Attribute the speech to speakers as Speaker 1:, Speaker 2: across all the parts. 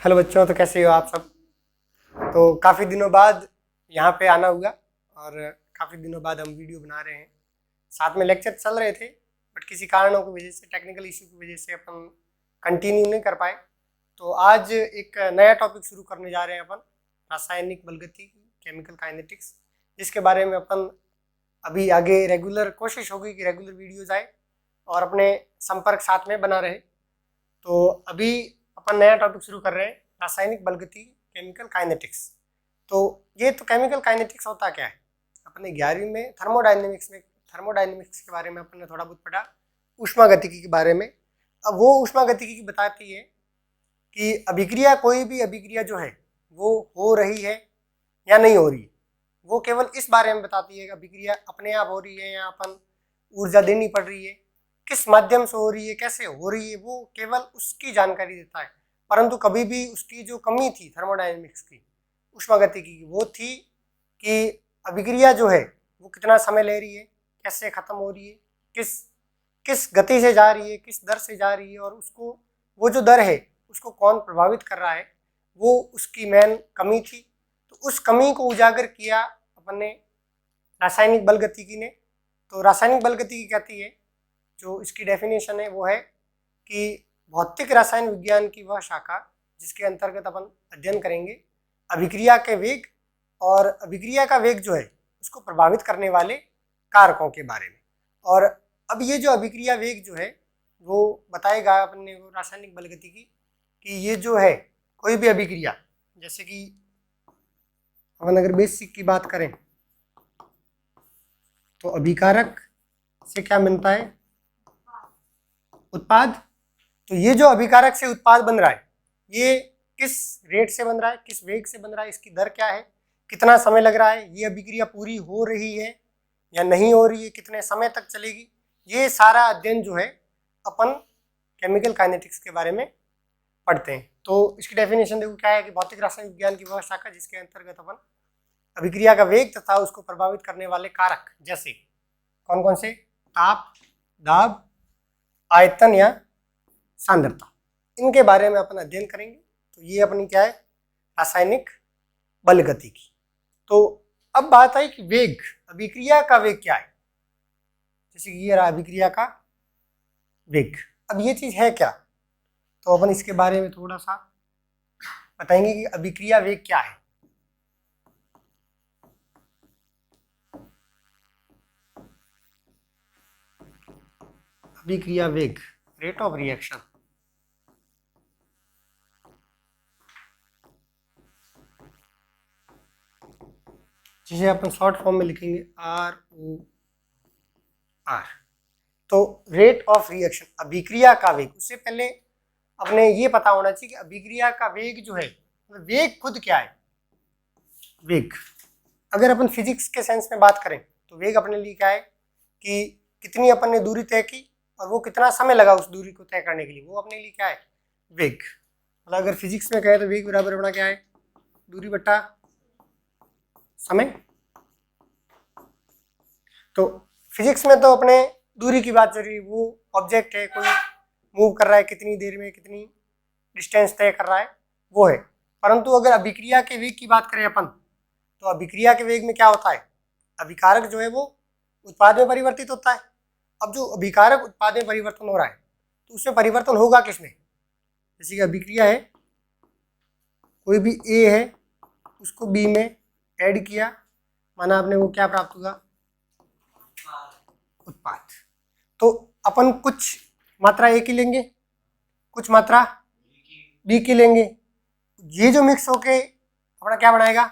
Speaker 1: Hello बच्चों, तो कैसे हो आप सब। तो काफ़ी दिनों बाद यहाँ पे आना हुआ और काफ़ी दिनों बाद हम वीडियो बना रहे हैं। साथ में लेक्चर चल रहे थे बट किसी कारणों की वजह से, टेक्निकल इशू की वजह से अपन कंटिन्यू नहीं कर पाए। तो आज एक नया टॉपिक शुरू करने जा रहे हैं अपन, रासायनिक बलगतिकी, केमिकल काइनेटिक्स, जिसके बारे में अपन अभी आगे रेगुलर कोशिश होगी कि रेगुलर वीडियोज़ आए और अपने संपर्क साथ में बना रहे। तो अभी अपन नया टॉपिक शुरू कर रहे हैं, रासायनिक बलगतिकी, केमिकल काइनेटिक्स। तो ये तो केमिकल काइनेटिक्स होता क्या है, अपने 11वीं में थर्मोडायनेमिक्स के बारे में अपन ने थोड़ा बहुत पढ़ा, ऊष्मागतिकी के बारे में। अब वो ऊष्मागतिकी बताती है कि अभिक्रिया, कोई भी अभिक्रिया जो है वो हो रही है या नहीं हो रही है। वो केवल इस बारे में बताती है कि अभिक्रिया अपने आप हो रही है या अपन ऊर्जा देनी पड़ रही है, किस माध्यम से हो रही है, कैसे हो रही है, वो केवल उसकी जानकारी देता है। परंतु कभी भी उसकी जो कमी थी थर्मोडायनेमिक्स की, ऊष्मागतिकी की, वो थी कि अभिक्रिया जो है वो कितना समय ले रही है, कैसे खत्म हो रही है, किस किस गति से जा रही है, किस दर से जा रही है, और उसको वो जो दर है उसको कौन प्रभावित कर रहा है, वो उसकी मेन कमी थी। तो उस कमी को उजागर किया अपन ने रासायनिक बलगतिकी ने। तो रासायनिक बलगतिकी कहती है, जो इसकी डेफिनेशन है वो है कि भौतिक रसायन विज्ञान की वह शाखा जिसके अंतर्गत अपन अध्ययन करेंगे अभिक्रिया के वेग और अभिक्रिया का वेग जो है उसको प्रभावित करने वाले कारकों के बारे में। और अब ये जो अभिक्रिया वेग जो है वो बताएगा अपने को रासायनिक बलगतिकी कि ये जो है कोई भी अभिक्रिया, जैसे कि अपन अगर बेसिक की बात करें तो अभिकारक से क्या मिलता है, उत्पाद। तो ये जो अभिकारक से उत्पाद बन रहा है ये किस रेट से बन रहा है, किस वेग से बन रहा है, इसकी दर क्या है, कितना समय लग रहा है, ये अभिक्रिया पूरी हो रही है या नहीं हो रही है, कितने समय तक चलेगी, ये सारा अध्ययन जो है अपन केमिकल काइनेटिक्स के बारे में पढ़ते हैं। तो इसकी डेफिनेशन देखो क्या है कि भौतिक रासायनिक विज्ञान की वह शाखा जिसके अंतर्गत अपन अभिक्रिया का वेग तथा उसको प्रभावित करने वाले कारक, जैसे कौन कौन से, ताप, दाब, आयतन या सांद्रता, इनके बारे में अपन अध्ययन करेंगे। तो ये अपनी क्या है, रासायनिक बलगतिकी। तो अब बात आई कि वेग, अभिक्रिया का वेग क्या है, जैसे कि ये रहा अभिक्रिया का वेग। अब ये चीज है क्या, तो अपन इसके बारे में थोड़ा सा बताएंगे कि अभिक्रिया वेग क्या है। अभिक्रिया वेग, रेट ऑफ रिएक्शन, जिसे अपन शॉर्ट फॉर्म में लिखेंगे ROR। तो रेट ऑफ रिएक्शन, अभिक्रिया का वेग। उससे पहले अपने ये पता होना चाहिए कि अभिक्रिया का वेग जो है, वेग खुद क्या है। वेग अगर अपन फिजिक्स के सेंस में बात करें तो वेग अपने लिए क्या है कि कितनी अपन ने दूरी तय की और वो कितना समय लगा उस दूरी को तय करने के लिए, वो अपने लिए क्या है, वेग। मतलब अगर फिजिक्स में कहे तो वेग बराबर अपना क्या है, दूरी बट्टा समय। तो फिजिक्स में तो अपने दूरी की बात चल रही है, वो ऑब्जेक्ट है, कोई मूव कर रहा है, कितनी देर में कितनी डिस्टेंस तय कर रहा है, वो है। परंतु अगर अभिक्रिया के वेग की बात करें अपन, तो अभिक्रिया के वेग में क्या होता है, अभिकारक जो है वो उत्पाद में परिवर्तित होता है। अब जो अभिकारक उत्पाद में परिवर्तन हो रहा है तो उसमें परिवर्तन होगा किसमें, जैसे कि अभिक्रिया है, कोई भी ए है उसको बी में ऐड किया, माना आपने, वो क्या प्राप्त होगा, उत्पाद। तो अपन कुछ मात्रा ए की लेंगे, कुछ मात्रा बी की लेंगे, ये जो मिक्स होके अपना क्या बनाएगा,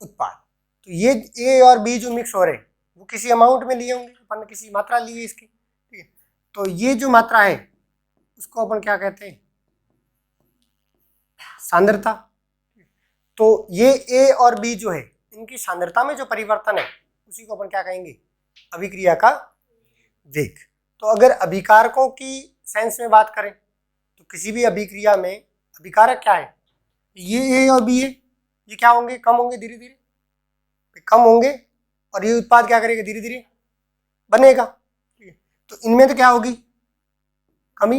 Speaker 1: उत्पाद। तो ये ए और बी जो मिक्स हो रहे हैं वो किसी अमाउंट में लिए होंगे, अपन ने किसी मात्रा ली है इसकी, ठीक है। तो ये जो मात्रा है उसको अपन क्या कहते हैं, सांद्रता। तो ये ए और बी जो है इनकी सांद्रता में जो परिवर्तन है उसी को अपन क्या कहेंगे, अभिक्रिया का वेग। तो अगर अभिकारकों की सेंस में बात करें तो किसी भी अभिक्रिया में अभिकारक क्या है, ये ए और बी है, ये क्या होंगे, कम होंगे, धीरे धीरे कम होंगे, और ये उत्पाद क्या करेगा, धीरे धीरे बनेगा। तो इनमें तो क्या होगी, कमी,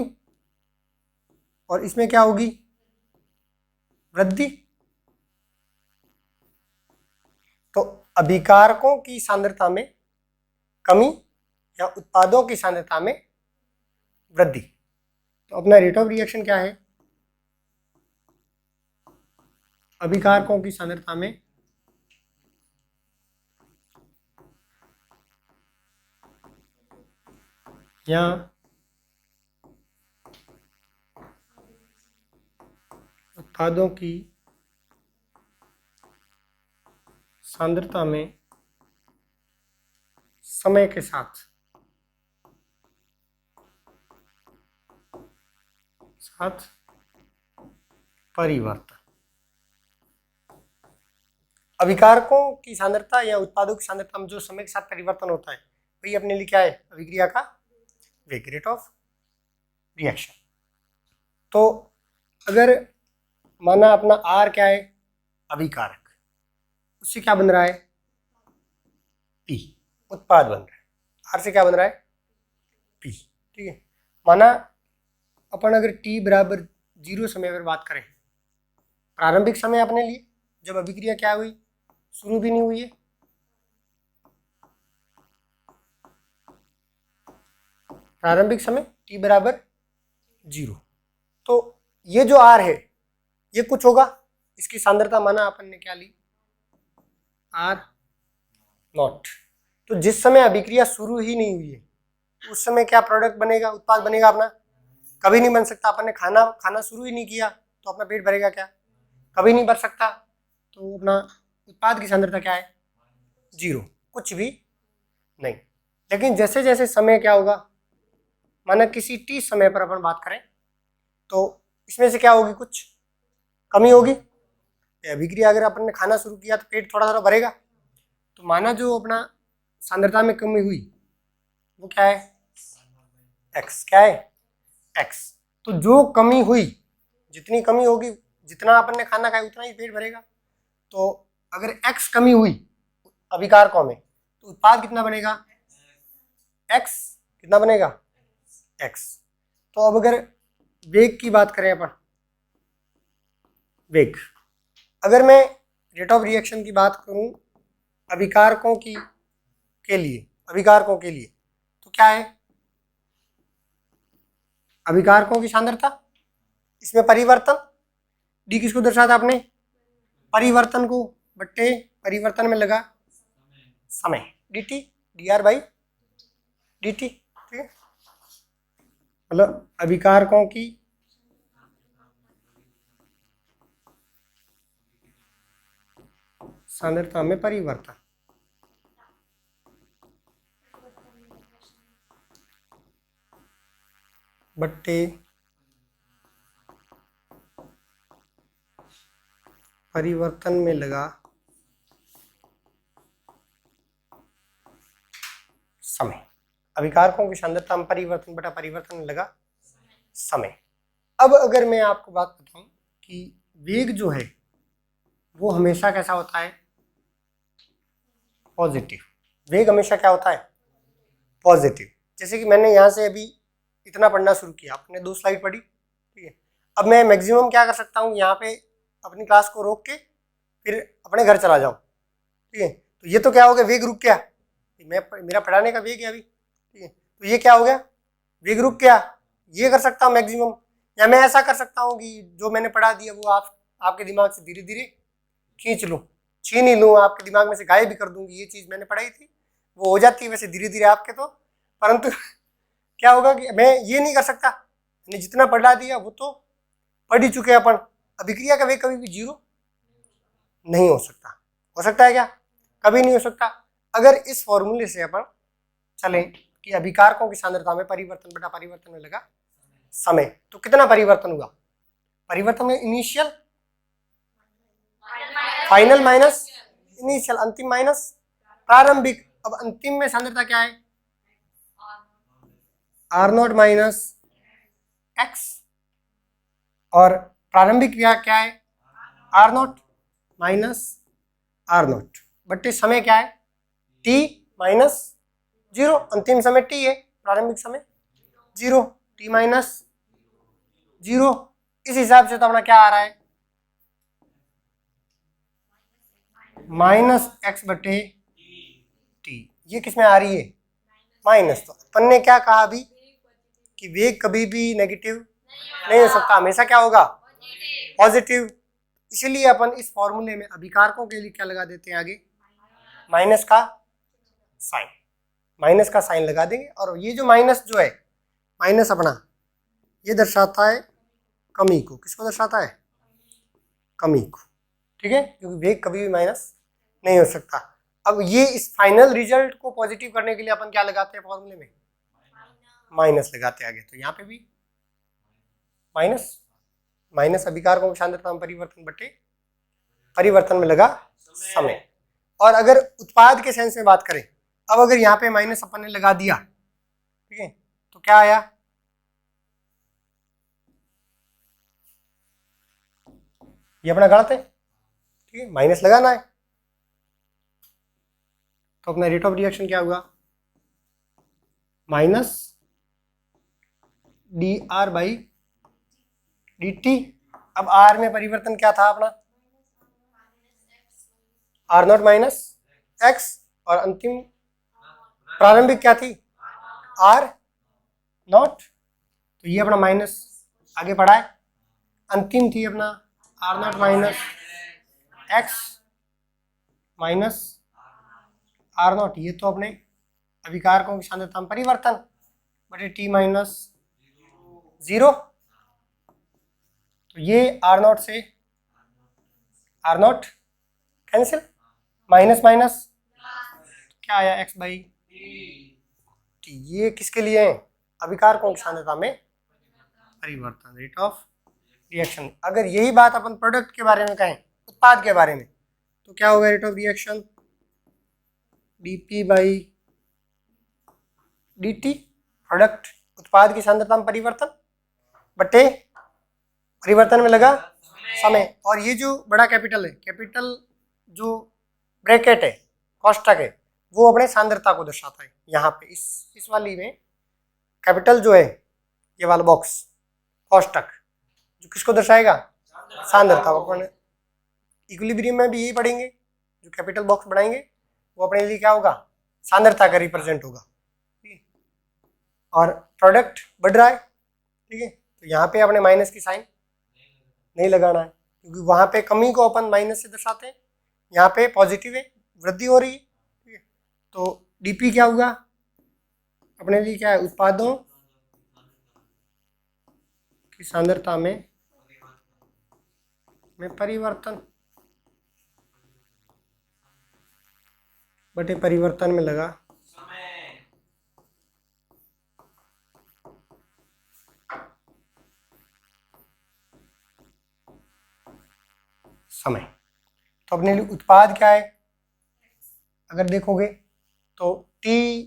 Speaker 1: और इसमें क्या होगी, वृद्धि। तो अभिकारकों की सांद्रता में कमी या उत्पादों की सांद्रता में वृद्धि। तो अपना रेट ऑफ रिएक्शन क्या है? अभिकारकों की सांद्रता में या उत्पादों की सांद्रता में समय के साथ परिवर्तन। अभिकारकों की सांद्रता या उत्पादों की सांद्रता में जो समय के साथ परिवर्तन होता है वही अपने लिए क्या है? अभिक्रिया का वेग, रेट ऑफ रिएक्शन। तो अगर माना अपना आर क्या है? अभिकारक, उससे क्या बन रहा है? पी, उत्पाद बन रहा है। आर से क्या बन रहा है? पी, ठीक है। माना अपन अगर टी बराबर 0 समय पर बात करें, प्रारंभिक समय अपने लिए जब अभिक्रिया क्या हुई? शुरू भी नहीं हुई है, प्रारंभिक समय t बराबर 0। तो ये जो r है ये कुछ होगा, इसकी सांद्रता माना अपन ने क्या ली? r not. तो जिस समय अभिक्रिया शुरू ही नहीं हुई है उस समय क्या प्रोडक्ट बनेगा? उत्पाद बनेगा अपना? कभी नहीं बन सकता। अपन ने खाना शुरू ही नहीं किया तो अपना पेट भरेगा क्या? कभी नहीं भर सकता। तो अपना उत्पाद की सांद्रता क्या है? 0, कुछ भी नहीं। लेकिन जैसे जैसे समय क्या होगा, माना किसी t समय पर अपन बात करें तो इसमें से क्या होगी? कुछ कमी होगी। अभिक्रिया अगर अपन ने खाना शुरू किया तो पेट थोड़ा थोड़ा भरेगा। तो माना जो अपना सांद्रता में कमी हुई वो क्या है? x। क्या है? x। तो जो कमी हुई, जितनी कमी होगी, जितना अपन ने खाना खाया उतना ही पेट भरेगा। तो अगर x कमी हुई अभिकारकों में तो उत्पाद कितना बनेगा? x कितना बनेगा? x। तो अब अगर वेग की बात करें अपन, वेग, अगर मैं रेट ऑफ रिएक्शन की बात करूं अभिकारकों की के लिए, अभिकारकों के लिए तो क्या है? अभिकारकों की सांद्रता, इसमें परिवर्तन, डी किसको दर्शाता आपने? परिवर्तन को, बट्टे परिवर्तन में लगा समय, dt dr बाई dt, ठीक है। मतलब अभिकारकों की सांद्रता में परिवर्तन बट्टे परिवर्तन में लगा समय। अभिकारकों की सांद्रता में परिवर्तन बटा परिवर्तन में लगा समय। अब अगर मैं आपको बात बताऊं कि वेग जो है वो हमेशा कैसा होता है? पॉजिटिव। वेग हमेशा क्या होता है? पॉजिटिव। जैसे कि मैंने यहाँ से अभी इतना पढ़ना शुरू किया, आपने 2 स्लाइड पढ़ी, ठीक है। अब मैं मैक्सिमम क्या कर सकता हूँ, यहाँ पे अपनी क्लास को रोक के फिर अपने घर चला जाऊँ, ठीक है। तो ये तो क्या हो गया? वेग रुक गया। मेरा पढ़ाने का वेग है अभी, ठीक है। तो ये क्या हो गया? वेग रुक गया। ये कर सकता हूँ मैक्सिमम, या मैं ऐसा कर सकता हूँ कि जो मैंने पढ़ा दिया वो आपके दिमाग से धीरे धीरे खींच लूँ, छीन ही लूँ, आपके दिमाग में से गायब भी कर दूंगी। ये चीज़ मैंने पढ़ाई थी, वो हो जाती है वैसे धीरे धीरे आपके तो, परंतु क्या होगा कि मैं ये नहीं कर सकता। मैंने जितना पढ़ा दिया वो तो पढ़ ही चुके अपन। अभिक्रिया का वेग कभी भी 0 नहीं हो सकता। हो सकता है क्या? कभी नहीं हो सकता। अगर इस फॉर्मूले से अपन चलें कि अभिकारकों की सांद्रता में परिवर्तन बटा परिवर्तन में लगा समय, तो कितना परिवर्तन हुआ? परिवर्तन में इनिशियल, फाइनल माइनस इनिशियल, अंतिम माइनस प्रारंभिक। अब अंतिम में सांद्रता क्या है? आर नॉट माइनस एक्स, और प्रारंभिक क्या है? R naught minus R naught, बट्टे समय क्या है? T minus 0। अंतिम समय टी है, प्रारंभिक समय 0, टी माइनस 0। इस हिसाब से तो अपना क्या आ रहा है? माइनस एक्स बटे टी। ये किस में आ रही है? माइनस। तो अपन ने क्या कहा अभी कि वेग कभी भी नेगेटिव नहीं हो सकता, हमेशा क्या होगा? पॉजिटिव। इसीलिए अपन इस फॉर्मूले में अभिकारकों के लिए क्या लगा देते हैं आगे? माइनस का साइन। माइनस का साइन लगा देंगे। और ये जो माइनस जो है, माइनस अपना ये दर्शाता है कमी को। किसको दर्शाता है? कमी को। ठीक है, क्योंकि वेग कभी भी माइनस नहीं हो सकता। अब ये इस फाइनल रिजल्ट को पॉजिटिव करने के लिए अपन क्या लगाते हैं फॉर्मूले में? माइनस लगाते हैं आगे। तो यहाँ पे भी माइनस। माइनस अभिकारकों की सांद्रता में परिवर्तन बटे परिवर्तन में लगा समय। और अगर उत्पाद के सेंस में बात करें, अब अगर यहाँ पे माइनस अपन ने लगा दिया, ठीक है, तो क्या आया? ये अपना गलत है। ठीक है, माइनस लगाना है। तो अपना रेट ऑफ रिएक्शन क्या हुआ? Minus D R by D T. अब आर में परिवर्तन क्या था अपना? R naught minus X. और अंतिम प्रारंभिक क्या थी? R naught. तो ये अपना माइनस आगे बढ़ा है। अंतिम थी अपना R naught minus X minus R naught. ये तो अपने अभिकारकों की सांद्रता में परिवर्तन बटे टी माइनस 0। तो ये आर नॉट से R naught cancel, minus minus क्या आया? X by T. ये किसके लिए है? अभिकारकों की सांद्रता में परिवर्तन, रेट ऑफ रिएक्शन। अगर यही बात अपन प्रोडक्ट के बारे में कहें, उत्पाद के बारे में, तो क्या होगा? Rate of reaction DP by dt। Product उत्पाद की सांद्रता में परिवर्तन बटे परिवर्तन में लगा समय। और ये जो बड़ा कैपिटल है, कैपिटल जो ब्रैकेट है, कोष्ठक है, वो अपने सांद्रता को दर्शाता है। यहाँ पे इस वाली में कैपिटल जो है, ये वाला बॉक्स कोष्ठक, जो किसको दर्शाएगा? सांद्रता को। अपन इक्विलिब्रियम में भी यही पढ़ेंगे। जो कैपिटल बॉक्स बनाएंगे वो अपने लिए क्या होगा? सांद्रता का रिप्रेजेंट होगा। और प्रोडक्ट बढ़ रहा है, ठीक है, तो यहाँ पे अपने माइनस की साइन नहीं लगाना है, क्योंकि वहाँ पे कमी को अपन माइनस से दर्शाते हैं, यहाँ पे पॉजिटिव है, वृद्धि हो रही है। ठीक है, तो डीपी क्या होगा अपने लिए? क्या है? उत्पादों की सांद्रता में परिवर्तन बटे परिवर्तन में लगा समय। तो अपने लिए उत्पाद क्या है? अगर देखोगे तो टी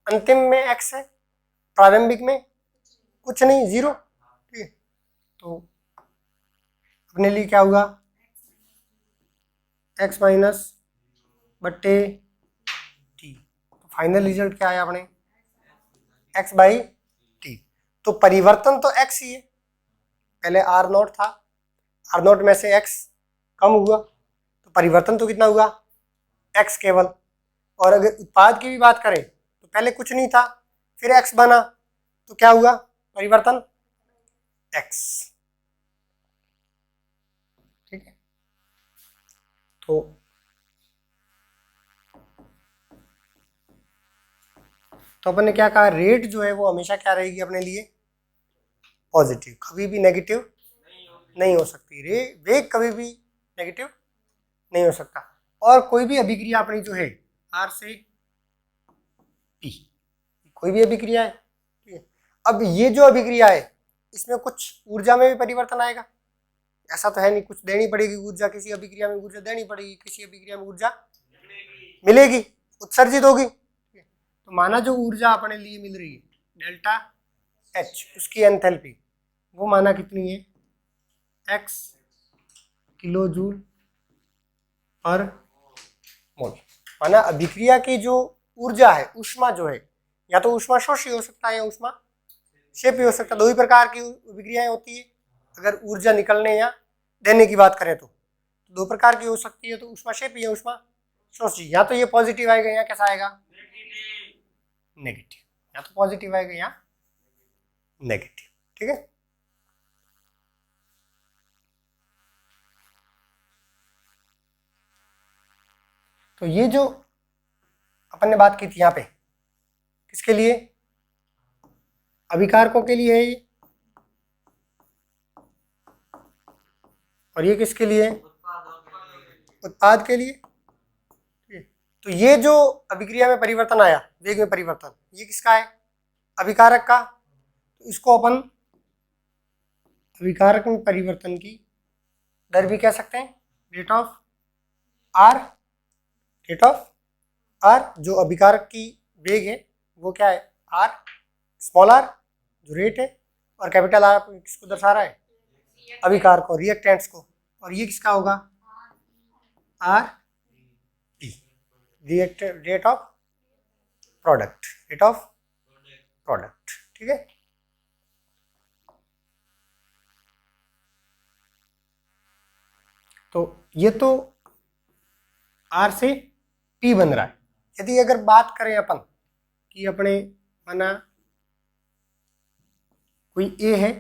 Speaker 1: अंतिम में एक्स है, प्रारंभिक में कुछ नहीं, 0। ठीक है, तो अपने लिए क्या होगा? एक्स माइनस बट्टे टी। तो फाइनल रिजल्ट क्या आया अपने? X by T. तो परिवर्तन तो एक्स ही है, पहले आर नॉट था, आर नॉट में से एक्स कम हुआ, तो परिवर्तन तो कितना हुआ? एक्स केवल। और अगर उत्पाद की भी बात करें तो पहले कुछ नहीं था, फिर एक्स बना, तो क्या हुआ? परिवर्तन एक्स। ठीक है, तो अपन ने क्या कहा? रेट जो है वो हमेशा क्या रहेगी अपने लिए? पॉजिटिव, कभी भी नेगेटिव नहीं हो सकती। वेग कभी भी नेगेटिव नहीं हो सकता। और कोई भी अभिक्रिया अपनी जो है आर से पी, कोई भी अभिक्रिया है, ठीक है, अब ये जो अभिक्रिया है इसमें कुछ ऊर्जा में भी परिवर्तन आएगा। ऐसा तो है नहीं, कुछ देनी पड़ेगी ऊर्जा, किसी अभिक्रिया में ऊर्जा देनी पड़ेगी, किसी अभिक्रिया में ऊर्जा मिलेगी, उत्सर्जित होगी। तो माना जो ऊर्जा अपने लिए मिल रही है डेल्टा एच, उसकी एंथैल्पी वो माना कितनी है? एक्स किलो जूल पर मोल। माना अभिक्रिया की जो ऊर्जा है, ऊष्मा जो है, या तो ऊष्मा शोषी हो सकता है या ऊष्मा क्षेपी हो सकता है। दो ही प्रकार की अभिक्रियाएं होती है अगर ऊर्जा निकलने या देने की बात करें तो। दो प्रकार की हो सकती है, तो ऊष्माक्षेपी या ऊष्मा शोषी। या तो ये पॉजिटिव आएगा या कैसा आएगा, नेगेटिव। या तो पॉजिटिव आएगा या नेगेटिव। ठीक है, तो ये जो अपन ने बात की थी यहाँ पे, किसके लिए, अभिकारकों के लिए है ये, और ये किसके लिए, उत्पाद के लिए। तो ये जो अभिक्रिया में परिवर्तन आया, वेग में परिवर्तन, ये किसका है, अभिकारक का। तो इसको अपन अभिकारक में परिवर्तन की दर भी कह सकते हैं, rate of R. Rate of R, जो अभिकारक की वेग है वो क्या है, आर, स्मॉल आर जो रेट है, और कैपिटल आर किसको दर्शा रहा है, अभिकारक को, रिएक्टेंट्स को। और ये किसका होगा, R P, rate of product, rate of product. ठीक है, तो ये तो आर से पी बन रहा है। यदि अगर बात करें अपन कि अपने माना कोई ए है,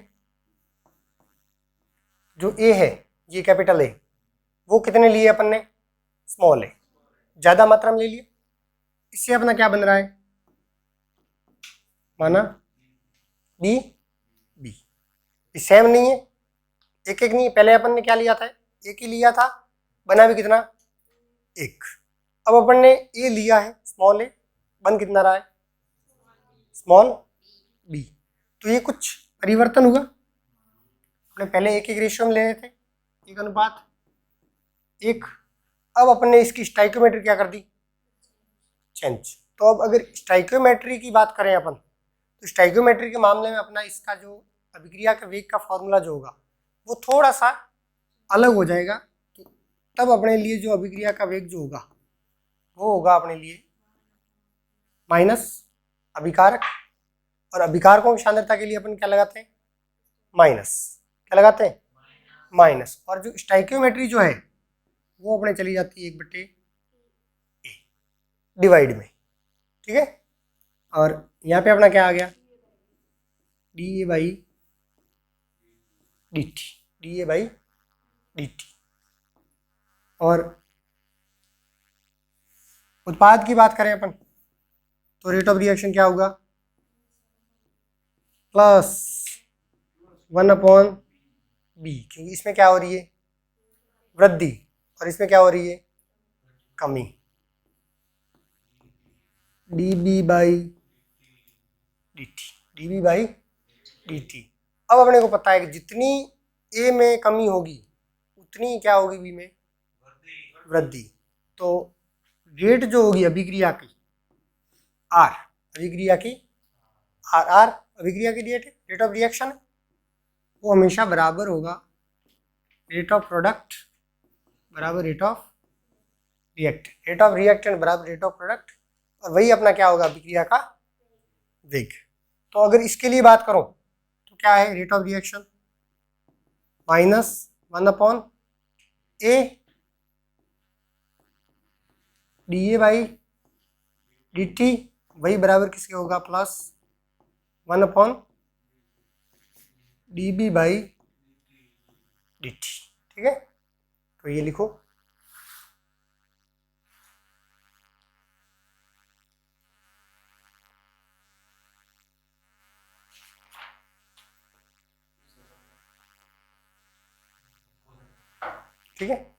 Speaker 1: जो ए है ये कैपिटल ए, वो कितने लिए अपन ने, स्मॉल ए, ज्यादा मात्रा में ले लिया। इससे अपना क्या बन रहा है, माना डी बी, सेम नहीं है, एक एक नहीं है। पहले अपन ने क्या लिया था, एक ही लिया था, बना भी कितना, एक। अब अपन ने ए लिया है स्मॉल ए, बन कितना रहा है, स्मॉल बी। तो ये कुछ परिवर्तन हुआ, अपने पहले एक एक रेशियो में ले रहे थे, एक अनुपात एक। अब अपन ने इसकी स्टाइकोमेट्री क्या कर दी, चेंज। तो अब अगर स्टाइकोमेट्री की बात करें अपन, तो स्टाइकोमेट्री के मामले में अपना इसका जो अभिक्रिया का वेग का फॉर्मूला जो होगा वो थोड़ा सा अलग हो जाएगा। तो तब अपने लिए जो अभिक्रिया का वेग जो होगा वो होगा अपने लिए माइनस अभिकारक, और अभिकारकों की सांद्रता के लिए अपन क्या लगाते हैं, माइनस। क्या लगाते हैं, माइनस। और जो स्टाइकोमेट्री जो है वो अपने चली जाती है 1/A डिवाइड में। ठीक है, और यहाँ पे अपना क्या आ गया, D A by D T, D A by D T. और उत्पाद की बात करें अपन, तो रेट ऑफ रिएक्शन क्या होगा, प्लस 1/B, क्योंकि इसमें क्या हो रही है, वृद्धि, और इसमें क्या हो रही है, कमी, dB by D T, dB by D T. अब अपने को पता है कि जितनी ए में कमी होगी उतनी क्या होगी बी में वृद्धि। तो रेट जो होगी अभिक्रिया की, आर, अभिक्रिया की आर, आर अभिक्रिया की रेट है, रेट ऑफ रिएक्शन, वो हमेशा बराबर होगा रेट ऑफ प्रोडक्ट बराबर rate of reactant, rate of reactant बराबर रेट ऑफ प्रोडक्ट, और वही अपना क्या होगा, अभिक्रिया का वेग। तो अगर इसके लिए बात करो तो क्या है, rate of reaction minus 1/A dA by D T, वही बराबर किसके होगा, plus 1/dB by D T. ठीक है, तो ये लिखो, ठीक है।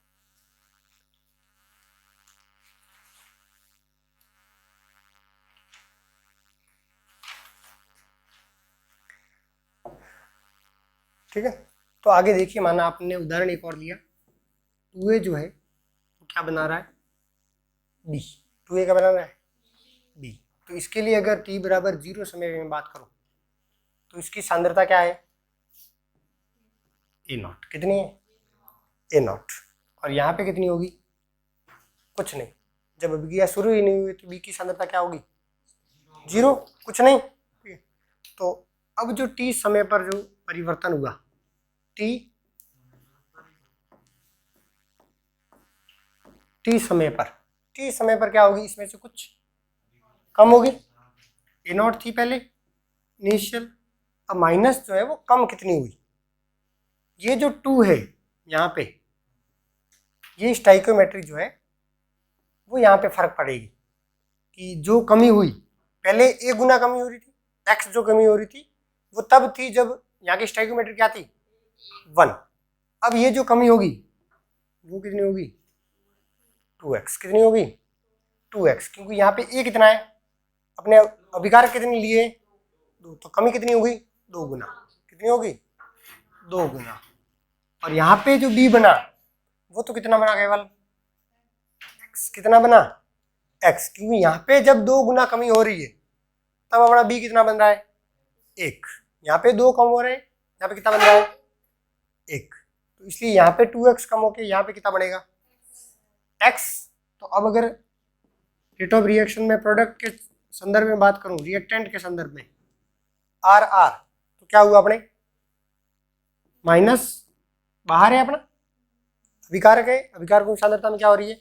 Speaker 1: ठीक है, तो आगे देखिए, माना आपने उदाहरण एक और लिया, 2A जो है वो क्या बना रहा है, B, 2A का बना रहा है B। तो इसके लिए अगर t बराबर 0 समय में बात करो तो इसकी सांद्रता क्या है, A0, कितनी है, A0। और यहाँ पे कितनी होगी, कुछ नहीं, जब अभिक्रिया शुरू ही नहीं हुई तो B की सांद्रता क्या होगी, 0, कुछ नहीं। तो अब जो t समय पर जो परिवर्तन हुआ, t टी समय पर, टी समय पर क्या होगी, इसमें से कुछ कम होगी, ए नॉट थी पहले इनिशियल, अब माइनस जो है वो कम कितनी हुई, ये जो 2 है यहाँ पे, ये स्टाइकोमेट्री जो है वो यहाँ पे फर्क पड़ेगी कि जो कमी हुई, पहले ए गुना कमी हो रही थी, एक्स जो कमी हो रही थी वो तब थी जब यहाँ की स्टाइकोमेट्री क्या थी 1, अब ये जो कमी होगी वो कितनी होगी 2x, कितनी होगी 2x, क्योंकि यहाँ पे ए कितना है, अपने अभिकारक कितने लिए 2, तो कमी कितनी होगी 2 गुना, कितनी होगी 2 गुना, और यहाँ पे जो b बना वो तो कितना बना केवल x, कितना बना x, क्योंकि यहाँ पे जब 2 गुना कमी हो रही है तब अपना b कितना बन रहा है 1, यहाँ पे 2 कम हो रहे हैं, यहाँ पे कितना बन रहा है 1, तो इसलिए यहाँ पे 2x कम होके यहाँ पे कितना बनेगा x। तो अब अगर रेट ऑफ रिएक्शन में प्रोडक्ट के संदर्भ में बात करूं, रिएक्टेंट के संदर्भ में आर आर, तो क्या हुआ अपने माइनस बाहर है अपना अभिकारक है, अभिकारकों की सांद्रता में क्या हो रही है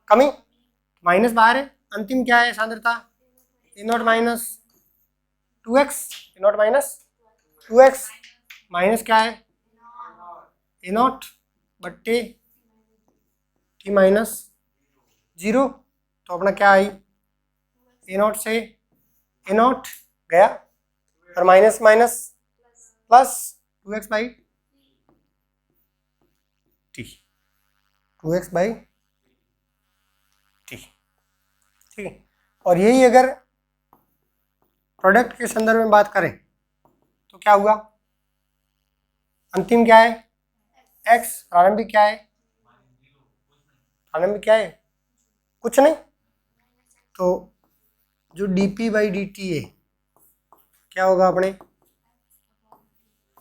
Speaker 1: कमी, माइनस बाहर है, अंतिम क्या है सांद्रता A nought minus 2x, A nought minus 2x, minus क्या है ए नॉट बट्टे टी माइनस 0, तो अपना क्या आई ए नॉट से ए नॉट गया और minus minus plus 2x by T, 2x by T, ठीक है। और यही अगर प्रोडक्ट के संदर्भ में बात करें तो क्या हुआ, अंतिम क्या है x, प्रारंभिक क्या है, प्रारंभिक क्या है कुछ नहीं, तो जो dp बाई dt है क्या होगा अपने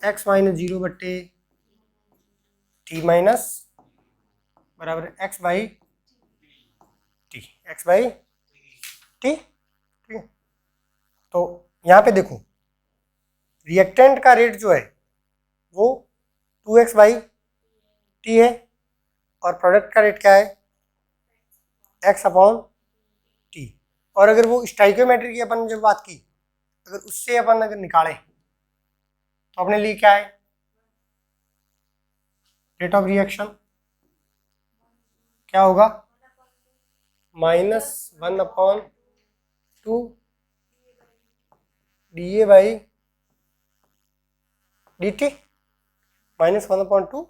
Speaker 1: x माइनस 0 बट्टे टी माइनस बराबर x by T, x by T, ठीक है। तो यहाँ पे देखो रिएक्टेंट का रेट जो है वो 2x बाई टी है और प्रोडक्ट का रेट क्या है x अपॉन टी, और अगर वो स्टाइकोमेट्री की अपन जब बात की, अगर उससे अपन अगर निकालें तो अपने लिए क्या है रेट ऑफ रिएक्शन क्या होगा -1/2 D A by D T, -1/2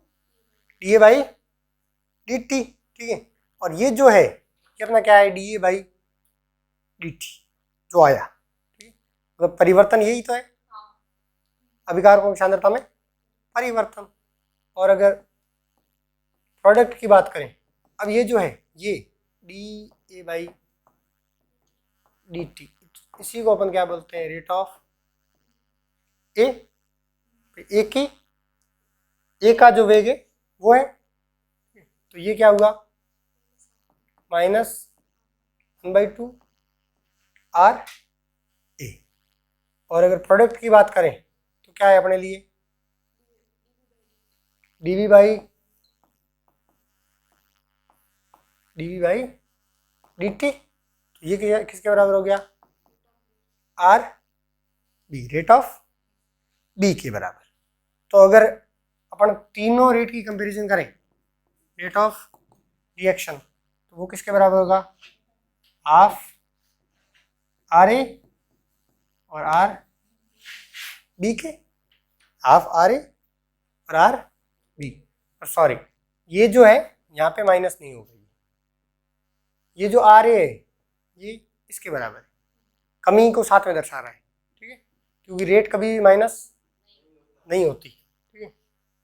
Speaker 1: D A by D T, ठीक है। और ये जो है ये अपना क्या है D A by D T जो आया, ठीक है, मतलब परिवर्तन यही तो है अभिकारकों की सांद्रता में परिवर्तन। और अगर प्रोडक्ट की बात करें, अब ये जो है ये D A by D T, इसी को अपन क्या बोलते हैं रेट ऑफ ए, ए का जो वेग है वो है, तो ये क्या हुआ -1/2 आर ए। और अगर प्रोडक्ट की बात करें तो क्या है अपने लिए डीवी बाई डी टी, तो ये किसके बराबर हो गया R B, rate of B के बराबर। तो अगर अपन तीनों रेट की कंपैरिजन करें रेट ऑफ रिएक्शन तो वो किसके बराबर होगा हाफ आर ए और आर बी के, हाफ आर ए और आर बी, और सॉरी ये जो है यहाँ पे माइनस नहीं होगा, ये जो आर ए है ये इसके बराबर है, कमी को साथ में दर्शा रहा है, ठीक है, क्योंकि रेट कभी भी माइनस नहीं होती, ठीक है।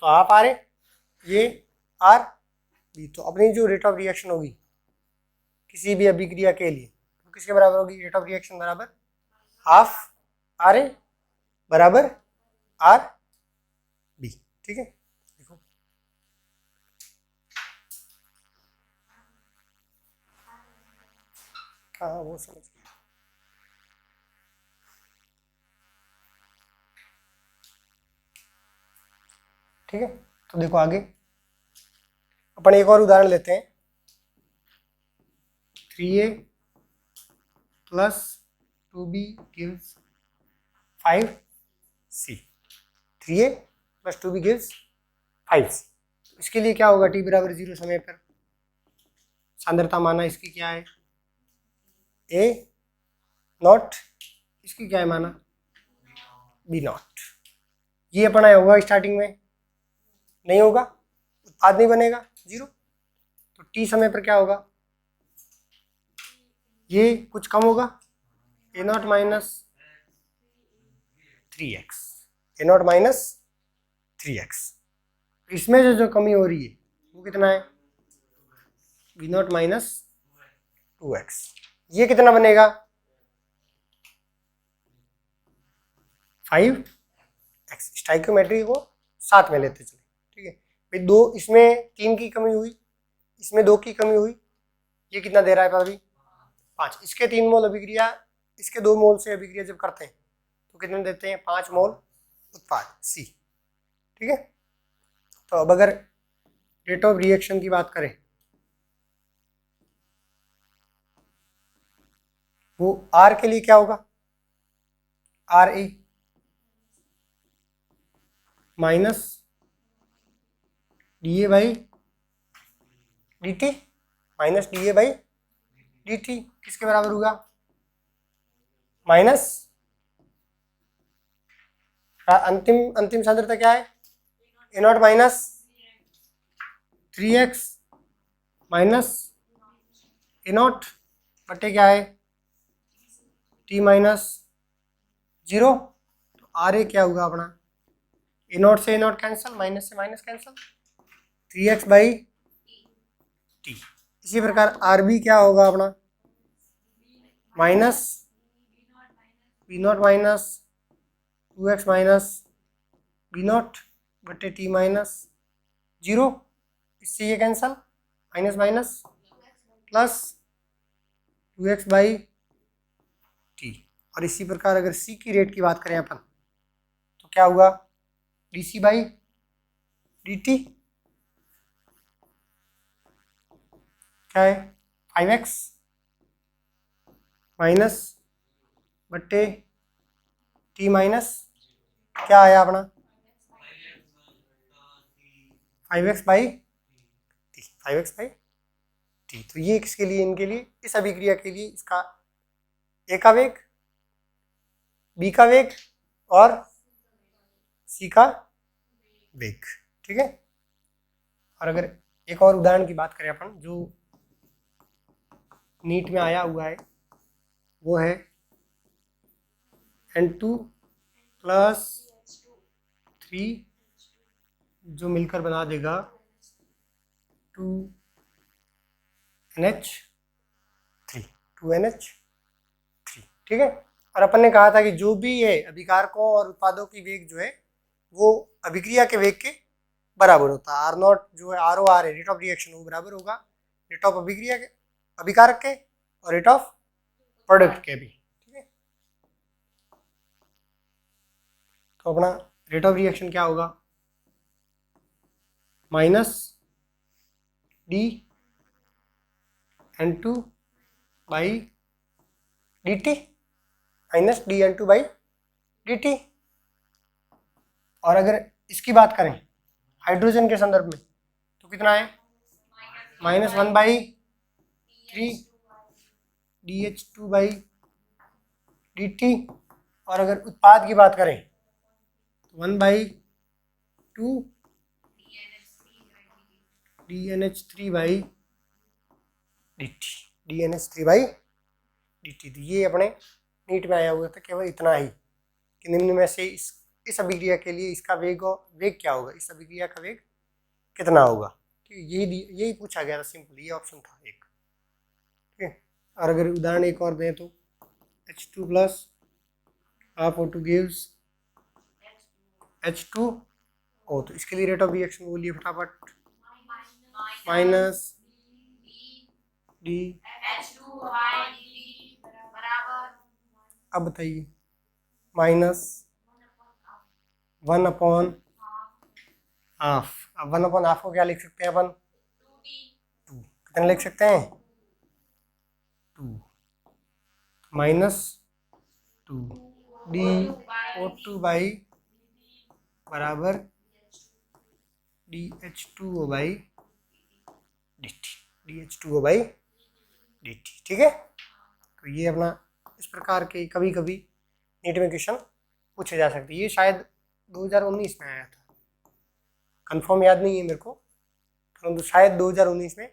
Speaker 1: तो आप आ रहे ये आर बी, तो अपनी जो रेट ऑफ रिएक्शन होगी किसी भी अभिक्रिया के लिए तो किसके बराबर होगी रेट ऑफ रिएक्शन बराबर हाफ आर ए बराबर आर बी, ठीक है। देखो हाँ वो समझ गया, ठीक है। तो देखो आगे अपन एक और उदाहरण लेते हैं। 3a plus 2b gives 5c। 3a plus 2b gives 5c। इसके लिए क्या होगा, t बराबर 0 समय पर सांद्रता माना इसकी क्या है, a नॉट, इसकी क्या है माना, b नॉट। ये अपना होगा स्टार्टिंग में, नहीं होगा, उत्पाद नहीं बनेगा, 0। तो t समय पर क्या होगा, ये कुछ कम होगा, a not minus 3x, a not minus 3x। इसमें जो कमी हो रही है वो कितना है, b नॉट माइनस 2x। ये कितना बनेगा, 5x। स्टाइकियोमेट्री को साथ में लेते चले, ठीक है भाई। 2 इसमें 3 की कमी हुई, इसमें 2 की कमी हुई, ये कितना दे रहा है अभी, 5। इसके 3 मोल अभिक्रिया, इसके 2 मोल से अभिक्रिया जब करते हैं तो कितने देते हैं, 5 मोल उत्पाद C, ठीक है। तो अब अगर रेट ऑफ रिएक्शन की बात करें, वो R के लिए क्या होगा, RA minus DA by DT minus DA by DT किसके बराबर होगा, माइनस अंतिम सांद्रता क्या है, A nought minus 3x minus A nought बटे क्या है, t माइनस 0। तो आर ए क्या होगा अपना, ए नॉट से ए नॉट कैंसिल, माइनस से minus cancel, 3x by T. इसी प्रकार आर बी क्या होगा अपना, minus B naught minus 2x minus B naught बटे टी माइनस 0। इससे ये cancel, minus minus plus 2x by T. और इसी प्रकार अगर c की रेट की बात करें अपन तो क्या हुआ, डी बाई डी टी क्या है, 5x माइनस बट्टे टी माइनस क्या आया अपना, 5x by T, 5x by T. तो ये किसके लिए, इनके लिए, इस अभिक्रिया के लिए इसका ए का वेग, बी का वेग और सी का वेग, ठीक है। और अगर एक और उदाहरण की बात करें अपन जो नीट में आया हुआ है, वो है N2 प्लस 3 जो मिलकर बना देगा 2NH3, 2NH3, ठीक है। और अपन ने कहा था कि जो भी है अभिकारकों और उत्पादों की वेग जो है वो अभिक्रिया के वेग के बराबर होता है। आर नॉट जो है, आर ओ आर है, रेट ऑफ रिएक्शन, वो बराबर होगा रेट ऑफ अभिक्रिया के, अभिकारक के, और रेट ऑफ प्रोडक्ट के भी, ठीक है। तो अपना रेट ऑफ रिएक्शन क्या होगा, minus D N2 by D T minus D N2 by D T. और अगर इसकी बात करें हाइड्रोजन के संदर्भ में तो कितना है, minus 1 by 3 DH2 by D T. और अगर उत्पाद की बात करें तो 1 by 2 DNH3 by D T, DNH3 by D T. तो ये अपने नीट में आया हुआ था केवल इतना ही कि निम्न में से इस अभिक्रिया के लिए इसका वेग और वेग क्या होगा, इस अभिक्रिया का वेग कितना होगा, ठीक है। यही पूछा गया था, सिंपल ये ऑप्शन था एक, ठीक है। और अगर उदाहरण एक और दें तो H2 plus half O2 gives H2O। तो इसके लिए रेट ऑफ रिएक्शन बोलिए फटाफट, माइनस डी। अब बताइए, माइनस 1 अपॉन हाफ। अब 1 अपॉन हाफ को क्या लिख सकते हैं अपन, 2। कितना लिख सकते हैं, to minus two DO2 by बराबर DH2O by DT, DH2O by DT। ठीक है, तो ये अपना इस प्रकार के कभी कभी नीट में क्वेश्चन पूछे जा सकते हैं। ये शायद 2019 में आया था, कंफर्म याद नहीं है मेरे को, परंतु शायद 2019 में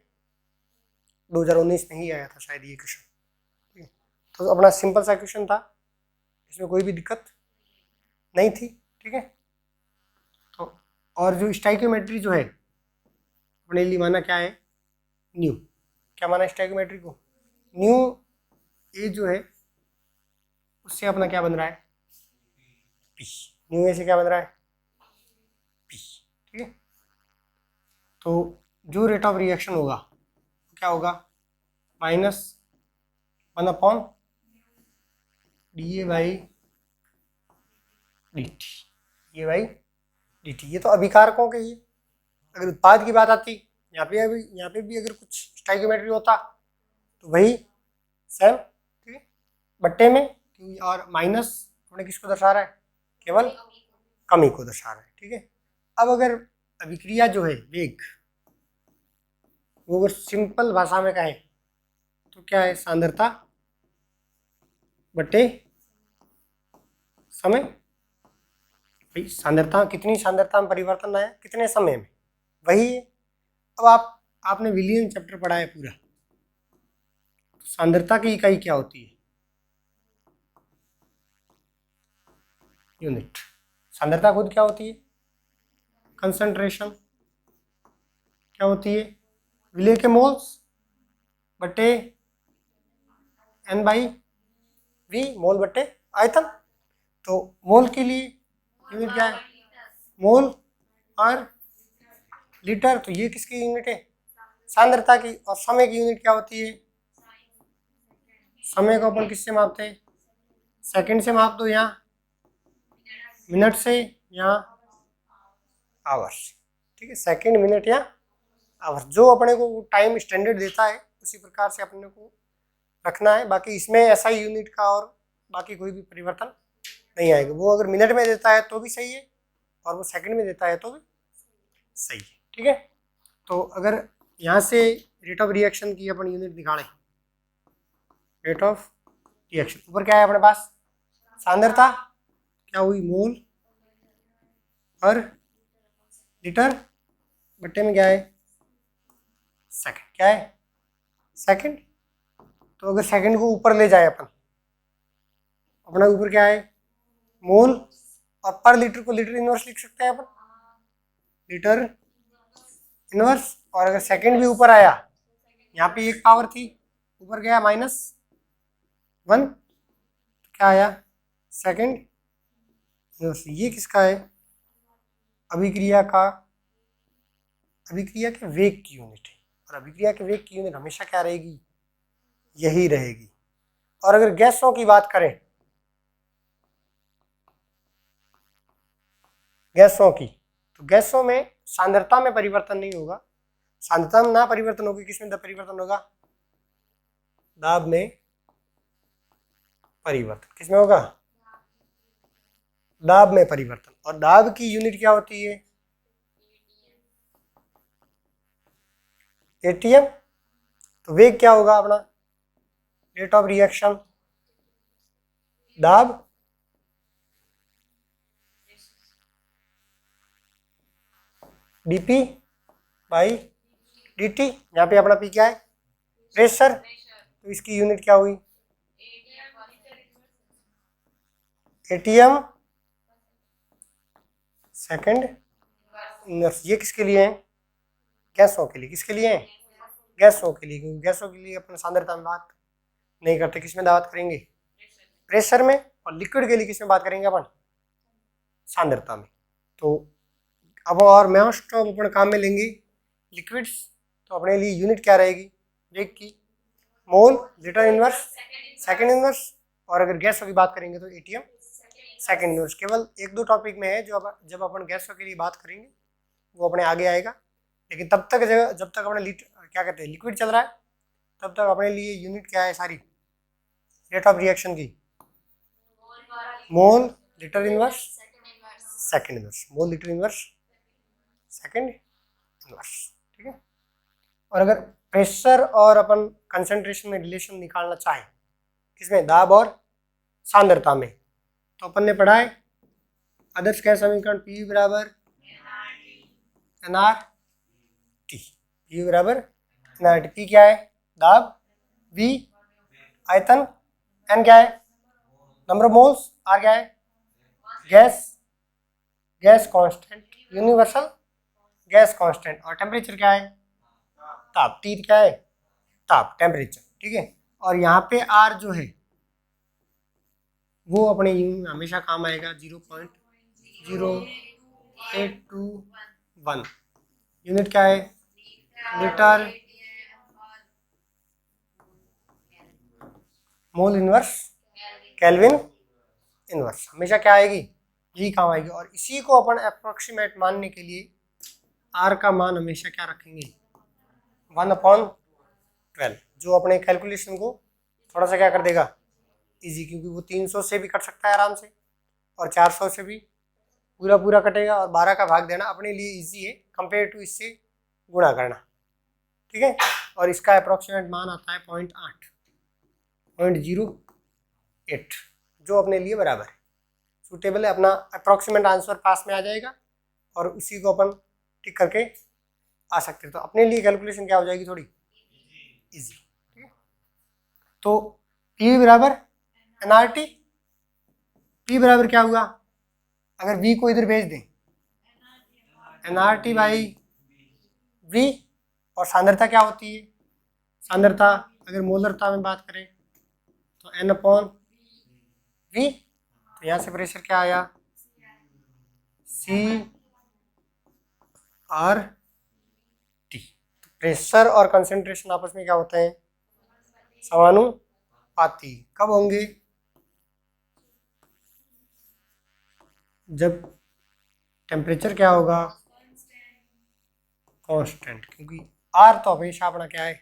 Speaker 1: ही आया था शायद ये क्वेश्चन। तो अपना सिंपल सा क्वेश्चन था, इसमें कोई भी दिक्कत नहीं थी। ठीक है, तो और जो स्टाइकियोमेट्री जो है अपने लिए माना क्या है, न्यू। क्या माना स्टाइकियोमेट्री को, न्यू। ए जो है उससे अपना क्या बन रहा है, पी। न्यू ए से क्या बन रहा है, पी। ठीक है, तो जो रेट ऑफ रिएक्शन होगा क्या होगा, -1/DA बाई DT। ये तो अभिकारकों के ही। अगर उत्पाद की बात आती, यहाँ पे भी अगर कुछ स्टाइकियोमेट्री होता तो वही सेम। ठीक है, बट्टे में, और माइनस अपने किसको दर्शा रहा है, केवल कमी को दर्शा रहा है। ठीक है, अब अगर अभिक्रिया जो है वेग, वो अगर सिंपल भाषा में कहें तो क्या है, सांद्रता बटे समय। भाई सांद्रता, कितनी सांद्रता में परिवर्तन आया, कितने समय में, वही है। अब आपने विलियम चैप्टर पढ़ा है पूरा, तो सांद्रता की इकाई क्या होती है, यूनिट। सांद्रता खुद क्या होती है, कंसंट्रेशन। क्या होती है, विलेय के मोल्स बटे N/V, मोल बटे आयतन। तो मोल के लिए यूनिट क्या है, मोल और लीटर। तो ये किसकी यूनिट है, सांद्रता की। और समय की यूनिट क्या होती है, समय को अपन किससे मापते हैं, सेकंड से माप दो, यहाँ मिनट से, यहाँ आवर्स। ठीक है, सेकंड, मिनट या आवर्स, जो अपने को टाइम स्टैंडर्ड देता है उसी प्रकार से अपने को रखना है। बाकी इसमें ऐसा यूनिट का और बाकी कोई भी परिवर्तन नहीं आएगा। वो अगर मिनट में देता है तो भी सही है, और वो सेकंड में देता है तो भी सही है। ठीक है, तो अगर यहाँ से रेट ऑफ रिएक्शन की अपन यूनिट निकालें, रेट ऑफ रिएक्शन, ऊपर क्या है अपने पास, सांद्रता क्या हुई, मोल और लीटर बट्टे में क्या है, सेकंड। क्या है, सेकंड। तो अगर सेकंड को ऊपर ले जाए अपन, अपना ऊपर क्या है, मोल, और पर लीटर को लीटर इनवर्स लिख सकते हैं अपन, लीटर इनवर्स। और अगर सेकंड भी ऊपर आया, यहाँ पे एक पावर थी, ऊपर गया -1, तो क्या आया, सेकंड इनवर्स। ये किसका है, अभिक्रिया के वेग की यूनिट है। और अभिक्रिया के वेग की यूनिट हमेशा क्या रहेगी, यही रहेगी। और अगर गैसों की बात करें, गैसों की, तो गैसों में सांद्रता में परिवर्तन नहीं होगा। सांद्रता में ना परिवर्तन होगी, किसमें परिवर्तन होगा, दाब में परिवर्तन। किसमें होगा, दाब में परिवर्तन। और दाब की यूनिट क्या होती है, ATM। तो वेग क्या होगा अपना, रेट ऑफ रिएक्शन, दाब dP/dt। यहाँ पे अपना P क्या है, प्रेशर। तो इसकी यूनिट क्या हुई, ATM सेकंड इनवर्स। ये किसके लिए है, गैसों के लिए। किसके लिए है, गैसों के लिए। क्योंकि गैसों के लिए अपन सांद्रता में बात नहीं करते, किसमें बात करेंगे, प्रेशर में। और लिक्विड के लिए किसमें बात करेंगे अपन, सांद्रता में। तो अब और मोस्ट ऑफ अपन काम में लेंगे लिक्विड्स। तो अपने लिए यूनिट क्या रहेगी वेग की, मोल, लीटर इनवर्स, सेकंड इनवर्स। और अगर गैसों की बात करेंगे तो ATM सेकंड इनवर्स। केवल एक दो टॉपिक में है जो जब अपन गैसों के लिए बात करेंगे वो अपने आगे आएगा। लेकिन तब तक जब तक अपने क्या कहते हैं, लिक्विड चल रहा है, तब तक अपने लिए यूनिट क्या है सारी, रेट ऑफ रिएक्शन की, mole litre inverse second inverse, mole litre inverse second inverse, ठीक है। और अगर प्रेशर और अपन कंसंट्रेशन में रिलेशन निकालना चाहे, किसमें, दाब और सांद्रता में, तो अपन ने पढ़ा है आदर्श गैस समीकरण P बराबर nRT, P बराबर nRT। P क्या है, दाब, V आयतन, N क्या है, नंबर ऑफ मोल्स, R क्या है, gas constant, universal gas constant, और टेम्परेचर क्या है, ताप, T क्या है, ताप, टेम्परेचर, ठीक है। और यहाँ पे R जो है वो अपने हमेशा काम आएगा 0.0821, यूनिट क्या है, litre mole inverse kelvin inverse, हमेशा क्या आएगी, यही काम आएगी। और इसी को अपन अप्रोक्सीमेट मानने के लिए R का मान हमेशा क्या रखेंगे, 1/12, जो अपने कैलकुलेशन को थोड़ा सा क्या कर देगा, इजी, क्योंकि वो 300 से भी कट सकता है आराम से, और 400 से भी पूरा कटेगा, और 12 का भाग देना अपने लिए इजी है कंपेयर टू इससे गुणा करना, ठीक है। और इसका अप्रोक्सीमेट मान आता है 0.08, जो अपने लिए बराबर है, सूटेबल है, अपना अप्रोक्सीमेट आंसर पास में आ जाएगा, और उसी को अपन टिक करके आ सकते हैं। तो अपने लिए कैलकुलेशन क्या हो जाएगी, थोड़ी इजी, ठीक है। तो P बराबर nRT, P बराबर क्या हुआ, अगर V को इधर भेज दें, nRT बाई V, और सांद्रता क्या होती है, सांद्रता अगर मोलरता में बात करें तो N/V, तो यहाँ से प्रेशर क्या आया, CRT। तो प्रेशर और कंसंट्रेशन आपस में क्या होते हैं, समानुपाती। कब होंगे, जब टेम्परेचर क्या होगा, कांस्टेंट, क्योंकि R तो हमेशा अपना क्या है,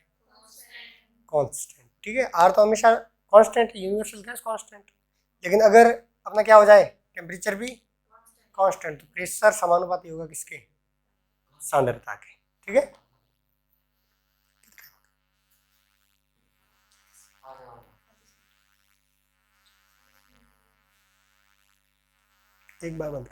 Speaker 1: कांस्टेंट, ठीक है। R तो हमेशा कांस्टेंट, यूनिवर्सल गैस कांस्टेंट, लेकिन अगर अपना क्या हो जाए, टेम्परेचर भी कांस्टेंट, तो प्रेशर समानुपाती होगा किसके, सांद्रता के, ठीक है। एक बार बंद